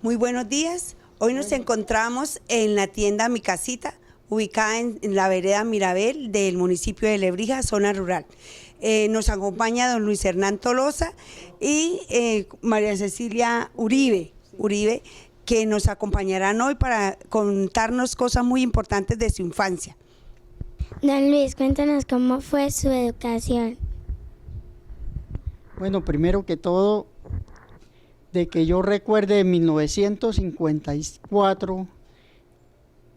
Muy buenos días. Hoy nos encontramos en la tienda Mi Casita, ubicada en la vereda Mirabel del municipio de Lebrija, zona rural. Nos acompaña don Luis Hernán Tolosa y María Cecilia Uribe, que nos acompañarán hoy para contarnos cosas muy importantes de su infancia. Don Luis, cuéntanos cómo fue su educación. Bueno, primero que todo, de que yo recuerde, en 1954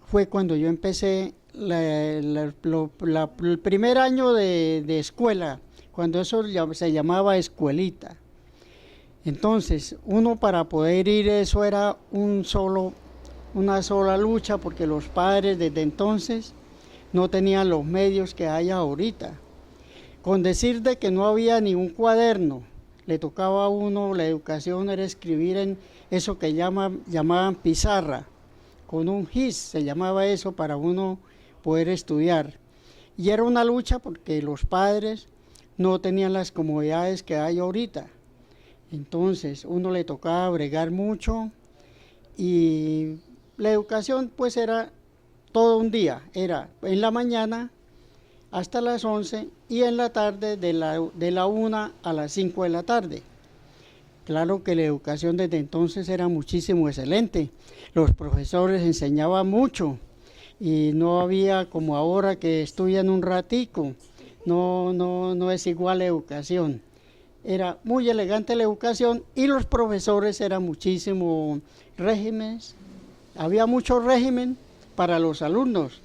fue cuando yo empecé el primer año de escuela, cuando eso se llamaba escuelita. Entonces, uno para poder ir, eso era una sola lucha, porque los padres desde entonces no tenían los medios que hay ahorita. Con decir de que no había ni un cuaderno, le tocaba a uno, la educación era escribir en eso que llamaban pizarra, con un gis, se llamaba eso para uno poder estudiar. Y era una lucha porque los padres no tenían las comodidades que hay ahorita. Entonces, uno le tocaba bregar mucho y la educación pues era todo un día, era en la mañana hasta las 11 y en la tarde de la 1 a las 5 de la tarde. Claro que la educación desde entonces era muchísimo excelente, los profesores enseñaban mucho y no había como ahora que estudian un ratico, no es igual la educación. Era muy elegante la educación y los profesores eran muchísimo regímenes, había mucho régimen para los alumnos,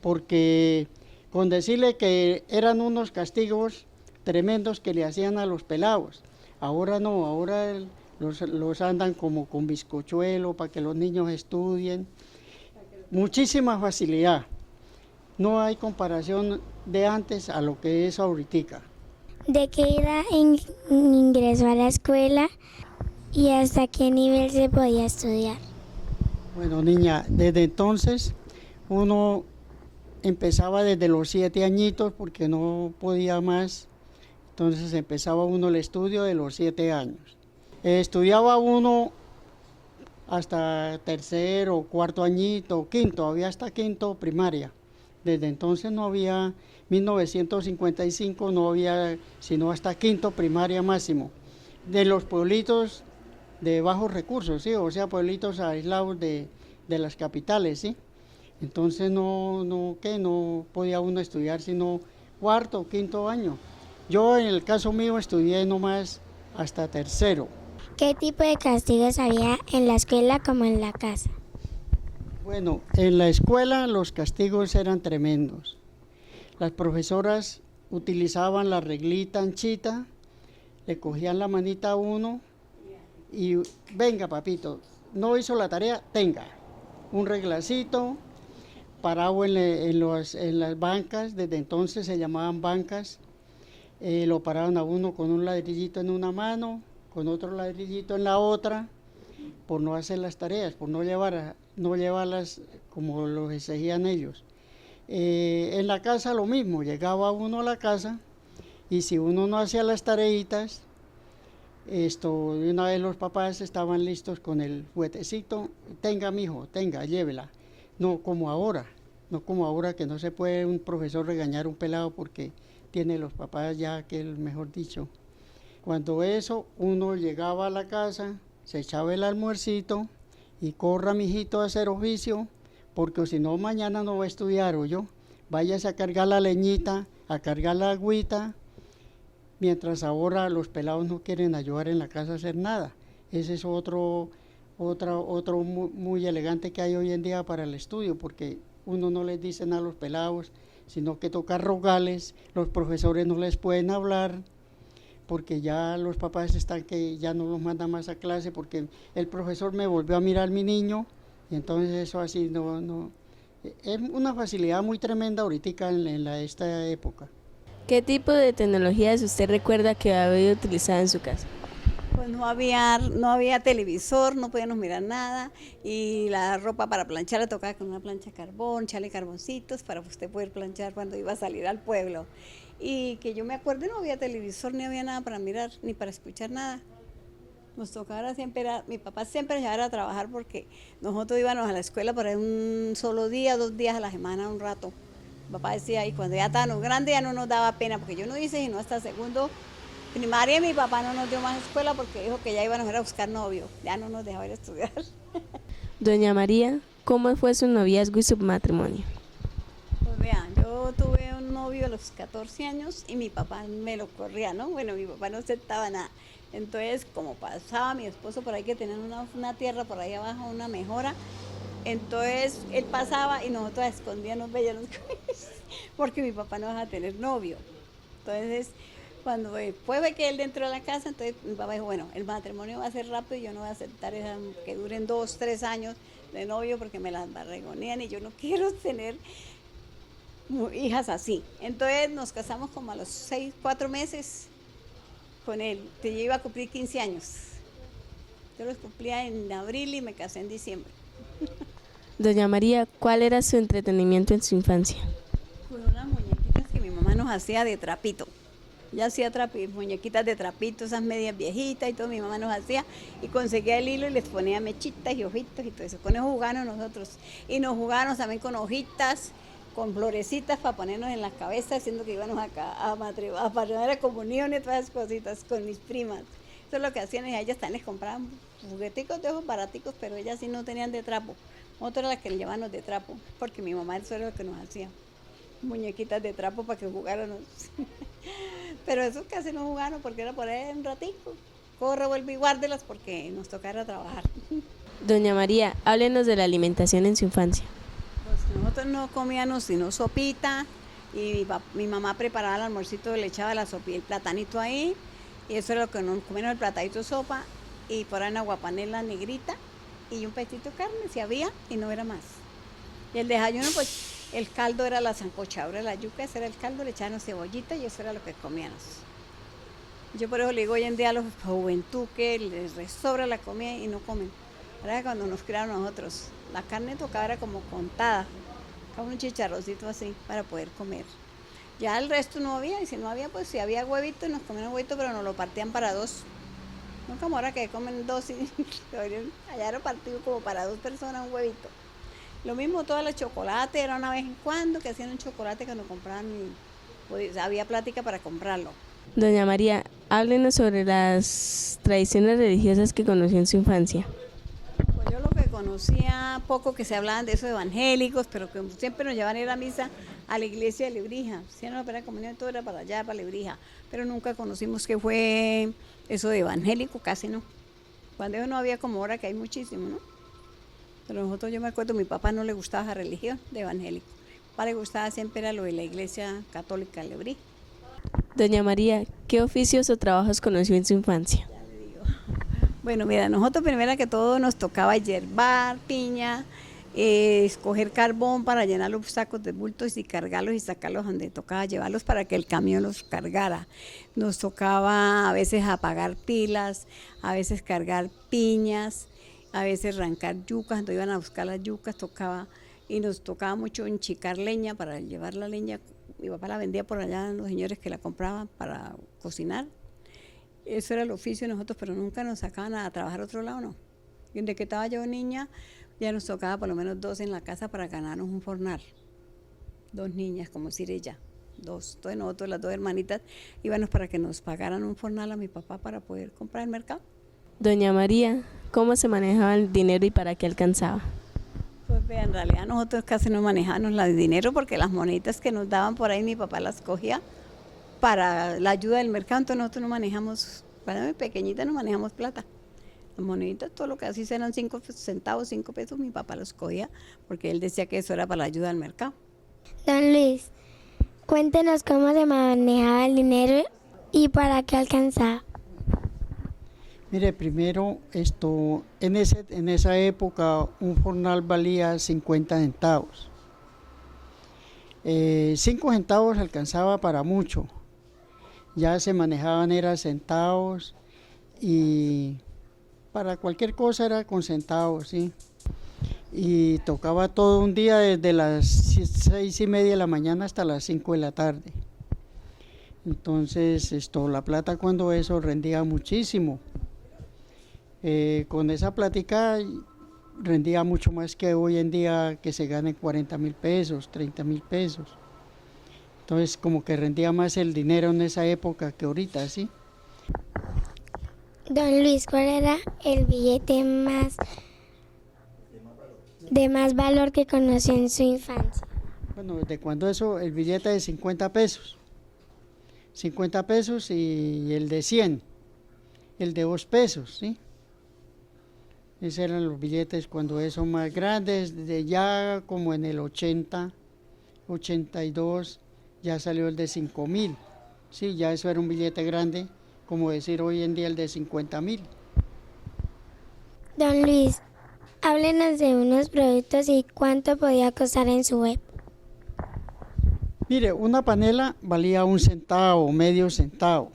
porque con decirle que eran unos castigos tremendos que le hacían a los pelados. Ahora no, ahora los andan como con bizcochuelo para que los niños estudien. Muchísima facilidad. No hay comparación de antes a lo que es ahorita. ¿De qué edad ingresó a la escuela y hasta qué nivel se podía estudiar? Bueno, niña, desde entonces uno empezaba desde los 7 añitos porque no podía más, entonces empezaba uno el estudio de los 7 años. Estudiaba uno hasta tercero, cuarto añito, quinto, había hasta quinto primaria. Desde entonces no había, 1955 no había sino hasta quinto primaria máximo. De los pueblitos de bajos recursos, ¿sí? O sea, pueblitos aislados de las capitales, ¿sí? Entonces no podía uno estudiar sino cuarto o quinto año. Yo en el caso mío estudié nomás hasta tercero. ¿Qué tipo de castigos había en la escuela como en la casa? Bueno, en la escuela los castigos eran tremendos. Las profesoras utilizaban la reglita anchita, le cogían la manita a uno y venga papito, no hizo la tarea, tenga un reglacito, parado en las bancas, desde entonces se llamaban bancas, lo paraban a uno con un ladrillito en una mano, con otro ladrillito en la otra, por no hacer las tareas, por no llevarlas como lo exigían ellos. En la casa lo mismo, llegaba uno a la casa y si uno no hacía las tareitas, de una vez los papás estaban listos con el juguetecito, tenga mijo, tenga, llévela. No como ahora que no se puede un profesor regañar a un pelado porque tiene los papás ya que el mejor dicho. Cuando eso, uno llegaba a la casa, se echaba el almuercito y corra mijito a hacer oficio, porque si no mañana no va a estudiar, o yo, váyase a cargar la leñita, a cargar la agüita, mientras ahora los pelados no quieren ayudar en la casa a hacer nada. Ese es otro muy elegante que hay hoy en día para el estudio, porque uno no les dice nada a los pelados, sino que toca rogarles, los profesores no les pueden hablar, porque ya los papás están que ya no los mandan más a clase, porque el profesor me volvió a mirar a mi niño, y entonces eso así es una facilidad muy tremenda ahorita en esta época. ¿Qué tipo de tecnologías usted recuerda que había utilizado en su casa? Pues no había televisor, no podíamos mirar nada y la ropa para planchar la tocaba con una plancha de carbón, echarle carboncitos para usted poder planchar cuando iba a salir al pueblo. Y que yo me acuerdo no había televisor, ni había nada para mirar, ni para escuchar nada. Nos tocaba siempre, mi papá siempre llevaba a trabajar porque nosotros íbamos a la escuela por ahí un solo día, 2 días a la semana, un rato. Mi papá decía, y cuando ya estábamos grandes ya no nos daba pena, porque yo no hice sino hasta segundo primaria, mi papá no nos dio más escuela porque dijo que ya íbamos a ir a buscar novio, ya no nos dejaba ir a estudiar. Doña María, ¿cómo fue su noviazgo y su matrimonio? Pues vean, yo tuve un novio a los 14 años y mi papá me lo corría, ¿no? Bueno, mi papá no aceptaba nada. Entonces, como pasaba mi esposo por ahí que tenían una tierra por ahí abajo, una mejora, entonces él pasaba y nosotros a escondidas nos veíamos porque mi papá no iba a tener novio. Entonces, cuando después de que él entró a la casa, entonces mi papá dijo, bueno, el matrimonio va a ser rápido y yo no voy a aceptar que duren 2, 3 años de novio porque me las barregonean y yo no quiero tener hijas así. Entonces nos casamos como a los 4 meses con él. Yo iba a cumplir 15 años. Yo los cumplía en abril y me casé en diciembre. Doña María, ¿cuál era su entretenimiento en su infancia? Con unas muñequitas que mi mamá nos hacía de trapito. Ella hacía muñequitas de trapito, esas medias viejitas y todo, mi mamá nos hacía y conseguía el hilo y les ponía mechitas y ojitos y todo eso. Con eso jugábamos nosotros. Y nos jugábamos también con hojitas, con florecitas para ponernos en la cabeza, haciendo que íbamos a primera comunión y todas esas cositas con mis primas. Eso es lo que hacían y a ellas también les compraban jugueticos de ojos baraticos, pero ellas sí no tenían de trapo. Nosotros las que le llevaban de trapo, porque mi mamá eso era lo que nos hacía. Muñequitas de trapo para que jugáramos. Pero eso casi no jugaron porque era por ahí un ratico. Corre, vuelve y guárdelas porque nos tocara trabajar. Doña María, háblenos de la alimentación en su infancia. Pues nosotros no comíamos sino sopita y mi mamá preparaba el almuercito, le echaba la sopita, el platanito ahí y eso era lo que nos comíamos, el platadito de sopa y por ahí una guapanela negrita y un pedacito de carne si había y no era más. Y el desayuno pues el caldo era la sancochadura, la yuca, ese era el caldo, le echaban cebollita y eso era lo que comíamos. Yo por eso le digo hoy en día a los juventud que les sobra la comida y no comen. Ahora cuando nos criaron nosotros, la carne tocaba era como contada, como un chicharroncito así para poder comer. Ya el resto no había, y si no había, pues si había huevito, nos comían huevito, pero nos lo partían para 2. No como ahora que comen 2 y allá era partido como para 2 personas un huevito. Lo mismo todo el chocolate, era una vez en cuando que hacían un chocolate que nos compraban y pues, había plática para comprarlo. Doña María, háblenos sobre las tradiciones religiosas que conoció en su infancia. Pues yo lo que conocía poco que se hablaban de esos evangélicos, pero que siempre nos llevaban a ir a misa a la iglesia de Lebrija. Si era la primera comunión, todo era para allá, para Lebrija. Pero nunca conocimos qué fue eso de evangélico, casi no. Cuando eso no había como ahora que hay muchísimo, ¿no? Pero nosotros, yo me acuerdo, a mi papá no le gustaba esa religión de evangélico. A mi papá le gustaba siempre era lo de la iglesia católica de Lebrija. Doña María, ¿qué oficios o trabajos conoció en su infancia? Bueno, mira, nosotros primero que todo nos tocaba yerbar piña, escoger carbón para llenar los sacos de bultos y cargarlos y sacarlos donde tocaba llevarlos para que el camión los cargara. Nos tocaba a veces apagar pilas, a veces cargar piñas, a veces arrancar yucas, cuando iban a buscar las yucas tocaba, y nos tocaba mucho enchicar leña para llevar la leña. Mi papá la vendía por allá a los señores que la compraban para cocinar. Eso era el oficio de nosotros, pero nunca nos sacaban a trabajar a otro lado, no. Y desde que estaba yo niña, ya nos tocaba por lo menos 2 en la casa para ganarnos un fornal. 2 niñas, como decir ella, 2. Entonces nosotros, las 2 hermanitas, íbamos para que nos pagaran un fornal a mi papá para poder comprar el mercado. Doña María, ¿cómo se manejaba el dinero y para qué alcanzaba? Pues vean, en realidad nosotros casi no manejábamos el dinero porque las moneditas que nos daban por ahí mi papá las cogía para la ayuda del mercado, entonces nosotros no manejamos, para muy pequeñita no manejamos plata. Las moneditas, todo lo que así eran 5 centavos, 5 pesos, mi papá los cogía porque él decía que eso era para la ayuda del mercado. Don Luis, cuéntenos cómo se manejaba el dinero y para qué alcanzaba. Mire, primero, en esa época un jornal valía 50 centavos. 5 centavos alcanzaba para mucho. Ya se manejaban eran centavos y para cualquier cosa era con centavos, ¿sí? Y tocaba todo un día desde las 6:30 de la mañana hasta las 5 de la tarde. Entonces, la plata cuando eso rendía muchísimo. Con esa plática rendía mucho más que hoy en día, que se ganen 40.000 pesos, 30.000 pesos. Entonces como que rendía más el dinero en esa época que ahorita, ¿sí? Don Luis, ¿cuál era el billete de más valor que conoció en su infancia? Bueno, desde cuando eso, el billete de 50 pesos. 50 pesos y el de 100, el de 2 pesos, ¿sí? Esos eran los billetes cuando esos más grandes, de ya como en el 80, 82, ya salió el de 5.000, sí, ya eso era un billete grande, como decir hoy en día el de 50.000. Don Luis, háblenos de unos productos y cuánto podía costar en su web. Mire, una panela valía 1 centavo, medio centavo.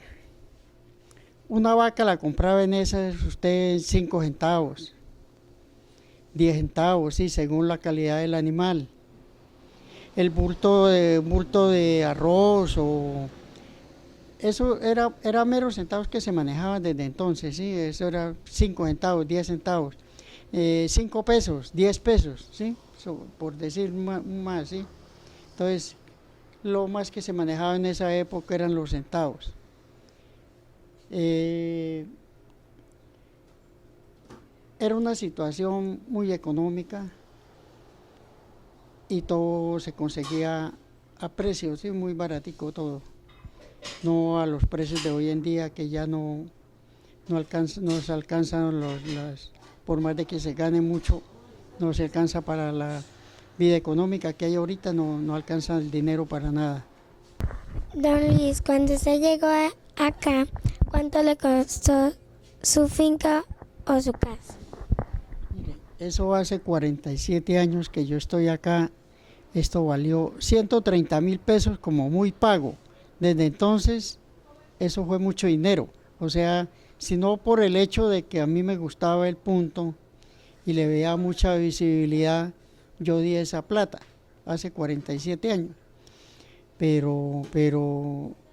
Una vaca la compraba en esas usted 5 centavos, 10 centavos, sí, según la calidad del animal. El bulto de arroz o eso era meros centavos que se manejaban desde entonces, sí, eso era 5 centavos, 10 centavos, 5 pesos, 10 pesos, sí, por decir más, sí. Entonces, lo más que se manejaba en esa época eran los centavos. Era una situación muy económica y todo se conseguía a precios, sí, muy baratico todo, no a los precios de hoy en día que ya no se alcanzan por más de que se gane mucho, no se alcanza para la vida económica que hay ahorita, no alcanza el dinero para nada. Don Luis, cuando usted llegó acá, ¿cuánto le costó su finca o su casa? Mire, eso hace 47 años que yo estoy acá, esto valió 130.000 pesos como muy pago. Desde entonces eso fue mucho dinero, o sea, sino por el hecho de que a mí me gustaba el punto y le veía mucha visibilidad, yo di esa plata hace 47 años, pero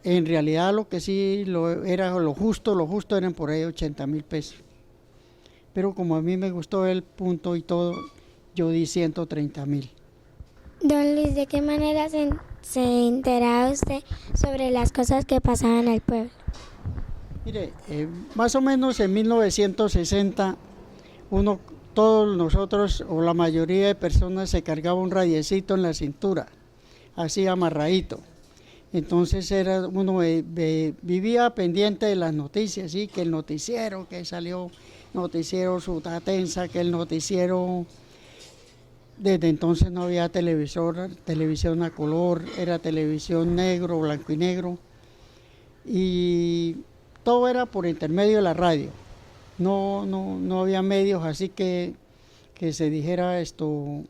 en realidad lo que sí era lo justo eran por ahí 80.000 pesos, pero como a mí me gustó el punto y todo, yo di 130.000. Don Luis, ¿de qué manera se enteraba usted sobre las cosas que pasaban en el pueblo? Mire, más o menos en 1960, todos nosotros o la mayoría de personas se cargaba un radiecito en la cintura, así amarradito. Entonces uno vivía pendiente de las noticias, ¿sí? Que el noticiero, que salió noticiero Sutatensa, que el noticiero. Desde entonces no había televisión a color, era televisión negro, blanco y negro, y todo era por intermedio de la radio. No había medios así que se dijera esto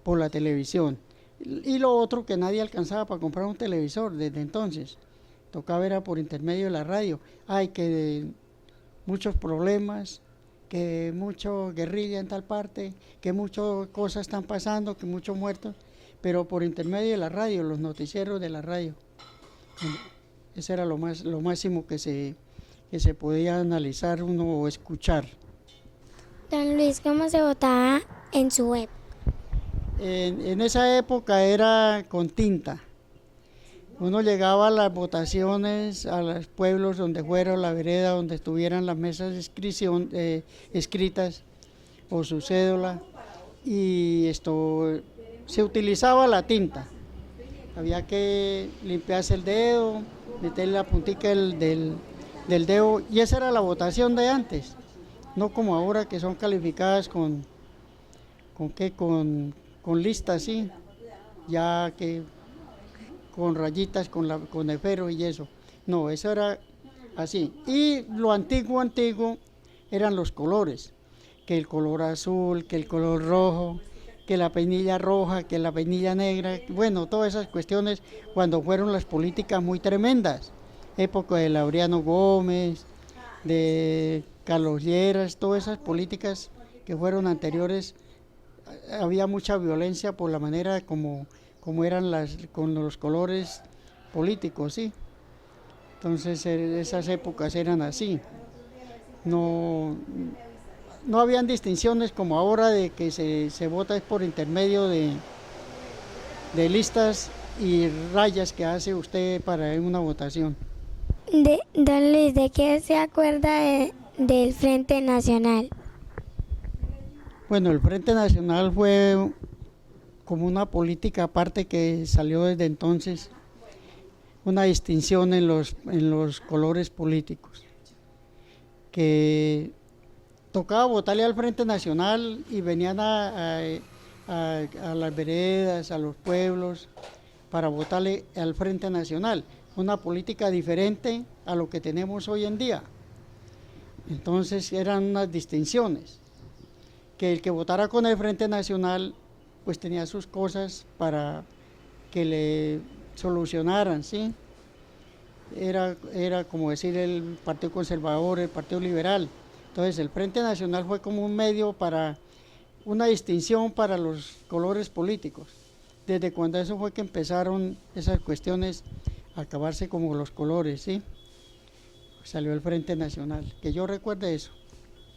por la televisión. Y lo otro, que nadie alcanzaba para comprar un televisor desde entonces, tocaba era por intermedio de la radio. Hay que muchos problemas, que mucho guerrilla en tal parte, que muchas cosas están pasando, que muchos muertos, pero por intermedio de la radio, los noticieros de la radio. Eso era lo máximo que se podía analizar uno o escuchar. Don Luis, ¿cómo se votaba en su web? En esa época era con tinta. Uno llegaba a las votaciones, a los pueblos donde fuera, la vereda, donde estuvieran las mesas escritas o su cédula, y se utilizaba la tinta. Había que limpiarse el dedo, meterle la puntica del dedo, y esa era la votación de antes, no como ahora que son calificadas con listas, sí, ya que con rayitas, con esfero y eso. No, eso era así. Y lo antiguo eran los colores, que el color azul, que el color rojo, que la peinilla roja, que la peinilla negra, bueno, todas esas cuestiones cuando fueron las políticas muy tremendas, época de Laureano Gómez, de Carlos Lleras, todas esas políticas que fueron anteriores, había mucha violencia por la manera como eran con los colores políticos, sí. Entonces esas épocas eran así. No no habían distinciones como ahora de que se vota por intermedio de listas y rayas que hace usted para una votación. Don Luis, ¿de qué se acuerda del Frente Nacional? Bueno, el Frente Nacional fue como una política aparte que salió desde entonces, una distinción en los colores políticos, que tocaba votarle al Frente Nacional y venían a las veredas, a los pueblos, para votarle al Frente Nacional, una política diferente a lo que tenemos hoy en día. Entonces eran unas distinciones, que el que votara con el Frente Nacional pues tenía sus cosas para que le solucionaran, ¿sí? Era como decir el Partido Conservador, el Partido Liberal. Entonces el Frente Nacional fue como un medio para una distinción para los colores políticos. Desde cuando eso fue que empezaron esas cuestiones a acabarse como los colores, ¿sí? Salió el Frente Nacional, que yo recuerde eso.